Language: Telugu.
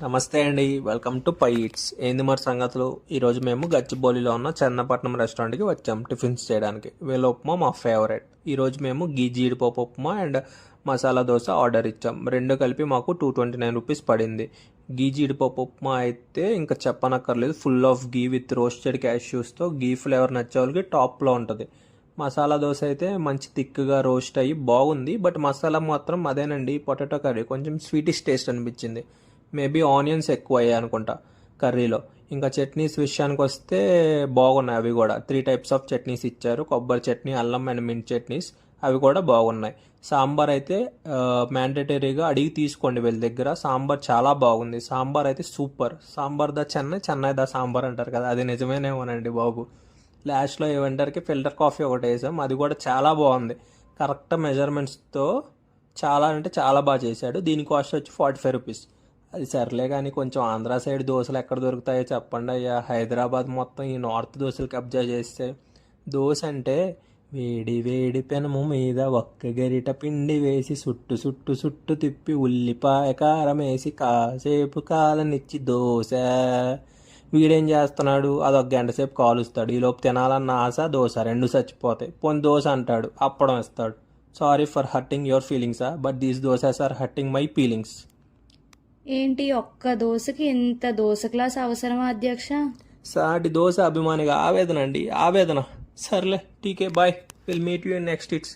నమస్తే అండి, వెల్కమ్ టు పై ఇట్స్. ఏంది మరి సంగతులు? ఈరోజు మేము గచ్చిబౌలిలో ఉన్న చందపట్నం రెస్టారెంట్కి వచ్చాం టిఫిన్స్ చేయడానికి. వీళ్ళ ఉప్మా మా ఫేవరెట్. ఈరోజు మేము గీ జీడిపప్పు ఉప్మా అండ్ మసాలా దోశ ఆర్డర్ ఇచ్చాం. రెండు కలిపి మాకు 229 రూపీస్ పడింది. గీ జీడిపప్పు ఉప్మా అయితే ఇంకా చెప్పనక్కర్లేదు, full of ghee with roasted క్యాష్యూస్తో గీ ఫ్లేవర్ నచ్చే వాళ్ళకి టాప్లో ఉంటుంది. మసాలా దోశ అయితే మంచి థిక్గా రోస్ట్ అయ్యి బాగుంది, బట్ మసాలా మాత్రం అదేనండి, పొటాటో కర్రీ కొంచెం స్వీటిష్ టేస్ట్ అనిపించింది. మేబీ ఆనియన్స్ ఎక్కువ అయ్యాయి అనుకుంటా కర్రీలో. ఇంకా చట్నీస్ విషయానికి వస్తే బాగున్నాయి. అవి కూడా 3 టైప్స్ ఆఫ్ చట్నీస్ ఇచ్చారు, కొబ్బరి చట్నీ, అల్లం అండ్ మింట్ చట్నీస్. అవి కూడా బాగున్నాయి. సాంబార్ అయితే మ్యాండేటరీగా అడిగి తీసుకోండి వీళ్ళ దగ్గర. సాంబార్ చాలా బాగుంది. సాంబార్ అయితే super. Sambar the Chennai, Chennai the sambar అంటారు కదా, అది నిజమేనేమోనండి బాబు. లాస్ట్లో ఏమంటారుకి ఫిల్టర్ కాఫీ ఒకటి వేసాం, అది కూడా చాలా బాగుంది. కరెక్ట్ మెజర్మెంట్స్తో చాలా అంటే చాలా బాగా చేశాడు. దీని కాస్ట్ వచ్చి 45 రూపీస్. అది సర్లే కానీ కొంచెం ఆంధ్ర సైడ్ దోశలు ఎక్కడ దొరుకుతాయో చెప్పండి అయ్యా. హైదరాబాద్ మొత్తం ఈ నార్త్ దోశలు కబ్జా చేస్తే. దోశ అంటే వేడి వేడి పెనము మీద ఒక్క గరిట పిండి వేసి సుట్టు సుట్టు సుట్టు తిప్పి ఉల్లిపాయ కారం వేసి కాసేపు కాలనిచ్చి దోశ. వీడేం చేస్తున్నాడు, అదొక గంట సేపు కాలుస్తాడు. ఈలోపు తినాలన్న ఆశ, దోశ రెండు చచ్చిపోతాయి. పోనీ దోశ అంటాడు, అప్పడం ఇస్తాడు. సారీ ఫర్ హర్టింగ్ యువర్ ఫీలింగ్సా, but these dosas are hurting my feelings. ఏంటి ఒక్క దోశకి ఇంత దోశ క్లాస్ అవసరమా అధ్యక్ష? సాటి దోశ అభిమానిగా ఆవేదన అండి, ఆవేదన. సర్లే, టీకే bye. Will meet you in next it's.